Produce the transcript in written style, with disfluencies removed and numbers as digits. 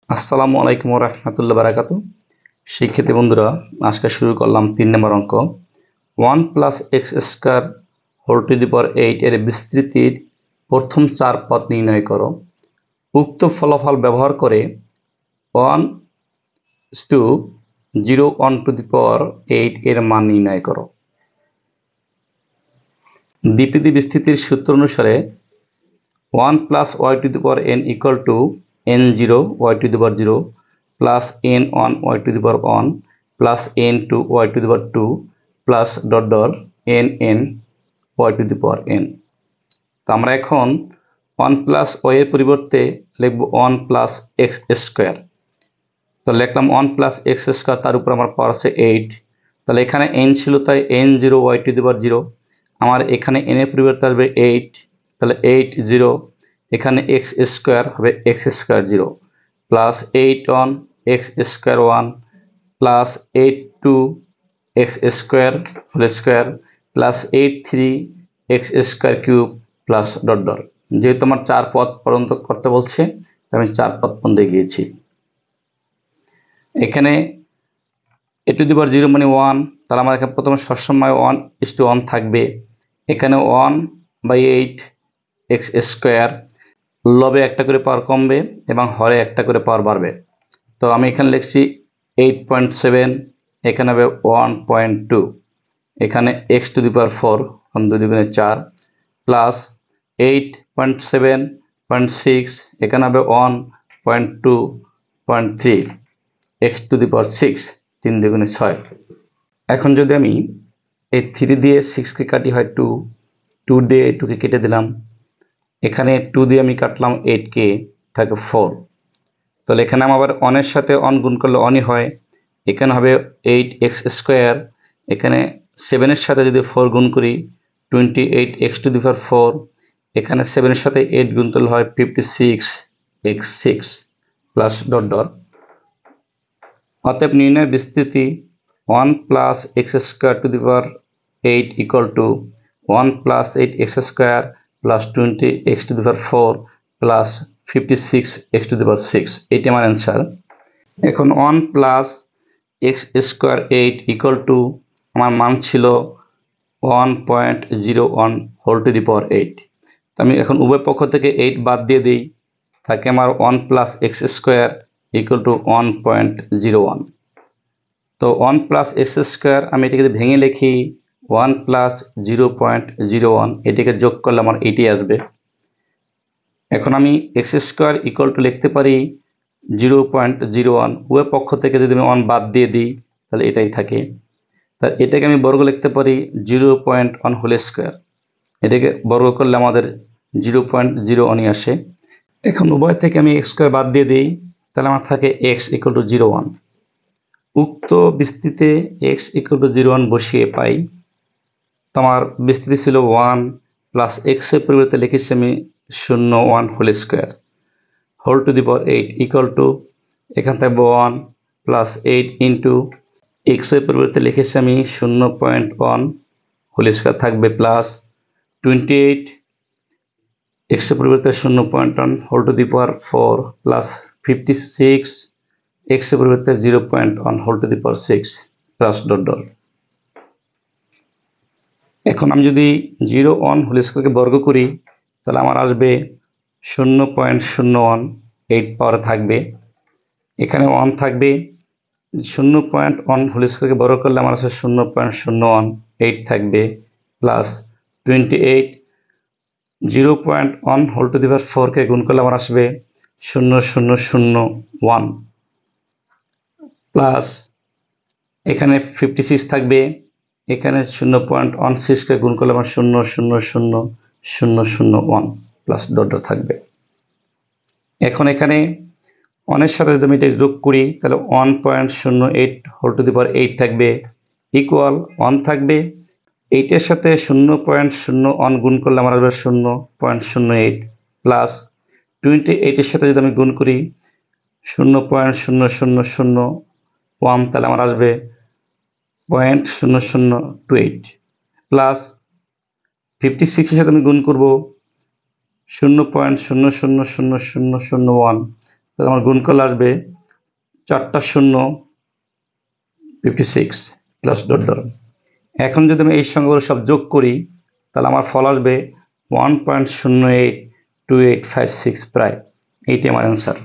আসসালামু আলাইকুম রহমতুল্লাহ বারাকাতু। শিক্ষার্থী বন্ধুরা, আজকে শুরু করলাম 3 নম্বর অঙ্ক। 1 plus x square whole to the power 8 এর বিস্তৃতির প্রথম 4 পদ নির্ণয় করো। উক্ত ফলাফল ব্যবহার করে 1 টু 0 1 টু দি পাওয়ার 8 এর মান নির্ণয় করো। দ্বিপদী বিস্তৃতির সূত্র অনুসারে 1 plus y to the power n equal to n0 y to the power 0 plus n1 y to the power 1 plus n2 y to the power 2 plus dot dot nn y to the power n। তো আমরা এখন 1 plus y এর পরিবর্তে লিখব 1 plus x square. তো লিখলাম 1 plus x square, তার উপর আমার পাওয়ার আছে 8। তাহলে এখানে n ছিল, তাই n0 y to the power 0। আমার এখানে n এর পরিবর্তে আসবে 8, তাহলে 8 0। এখানে x স্কয়ার হবে x square 0 plus 8 1 x square 1 plus 8 2 x square whole square plus 8 3 x square cube plus dot dot. যেহেতু আমার 4 পদ পর্যন্ত করতে বলছে, আমি 4 পদ পর্যন্ত গিয়েছি। এখানে a টু দি পাওয়ার 0 মানে 1, তাহলে আমার এখানে প্রথমে সবসময় 1:1 থাকবে। এখানে 1/8 x স্কয়ার, লবে একটা করে পাওয়ার কমবে এবং হরে একটা করে পাওয়ার বাড়বে। তো আমি এখানে লিখছি 8.7, এখানে হবে 1.2, এখানে x টু দি পাওয়ার 4 কারণ 2 দুগুণে 4 প্লাস 8.7.6, এখানে হবে 1.2.3 x টু দি পাওয়ার 6 3 দুগুণে 6। এখন যদি আমি এই 3 দিয়ে 6কে কাটি হয় 2, 2 দিয়ে 2কে কেটে দিলাম, এখানে 2 দিয়ে আমি কাটলাম 8কে, থাকে 4। তাহলে এখানে আবার 1 এর সাথে 1 গুণ করলে 1ই হয়। এখানে হবে 8x স্কয়ার, এখানে 7 এর সাথে যদি 4 গুণ করি 28x টু দি পাওয়ার 4, এখানে 7 এর সাথে 8 গুণ করলে হয় 56x6 প্লাস ডট ডট। অতএব নির্ণয় বিস্তৃতি 1 plus x square to the power 8 equal to 1 plus 8x square plus 20x to the power 4 plus 56x to the power 6। এটি আমার অ্যান্সার। এখন 1 plus x square 8 equal to আমার মান ছিল 1.01 whole to the power 8। তো আমি এখন উভয় পক্ষ থেকে 8 বাদ দিয়ে দিই, থাকে আমার 1 plus x square equal to 1.01। তো 1 প্লাস এক্স স্কোয়ার আমি এটাকে যদি ভেঙে লিখি 1 প্লাস 0.01, এটিকে যোগ করলে আমার এটি আসবে। এখন আমি এক্স স্কোয়ার ইকুয়াল টু লিখতে পারি 0.01, উভয় পক্ষ থেকে যদি আমি 1 বাদ দিয়ে দিই তাহলে এটাই থাকে। তা এটাকে আমি বর্গ লিখতে পারি 0.1 হোল স্কোয়ার, এটাকে বর্গ করলে আমাদের 0.01ই আসে। এখন উভয় থেকে আমি এক্স স্কোয়ার বাদ দিয়ে দিই, তাহলে আমার থাকে x ইকুয়াল টু 0.1। উক্ত বিস্তৃতিতে x ইকুয়াল টু 0.1 বসিয়ে পাই। তো আমার বিস্তৃতি ছিল 1 প্লাস x এর পরিবর্তে লিখেছি আমি 0.1 whole square whole to the power 8 equal to, এখান থাকবে 1 প্লাস 8 ইন্টু x এর পরিবর্তে লিখেছি আমি 0.1 হোল স্কোয়ার থাকবে প্লাস 28 x এর পরিবর্তে 0.1 whole to the power 4 plus 56 x এর পরিবর্তে 0.1 whole to the power 6 plus dot dot. এখন আমি যদি 0.1 হোল স্কোয়ারকে বর্গ করি তাহলে আমার আসবে 0.018 পাওয়ার থাকবে, এখানে 1 থাকবে। 0.1 হোল স্কোয়ারকে বর্গ করলে আমার আছে 0.018 থাকবে প্লাস 28 0.1 হোল টু দি পাওয়ার 4কে গুণ করলে আমার আসবে 0001 প্লাস এখানে 56 থাকবে, এখানে 0.16কে গুণ করলে আমার 000001 প্লাস ডট ডট থাকবে। এখন এখানে 1 এর সাথে যদি আমি এটা যোগ করি তাহলে 1.08 হোল টু দি পাওয়ার 8 থাকবে ইকুয়াল 1 থাকবে। 8 এর সাথে 0.01 গুণ করলে আমার আসবে 0.08 প্লাস 28 এর সাথে যদি আমি গুণ করি 0.0001 তাহলে আমার আসবে 0.0028 প্লাস 56 এর সাথে আমি গুণ করব 0.000001 তাহলে আমার গুণ করলে আসবে 4টা 0 56 প্লাস ডট ডট। এখন যদি আমি এই সংখ্যাগুলো সব যোগ করি তাহলে আমার ফল আসবে 1.082856 প্রায়। এইটি আমার অ্যান্সার।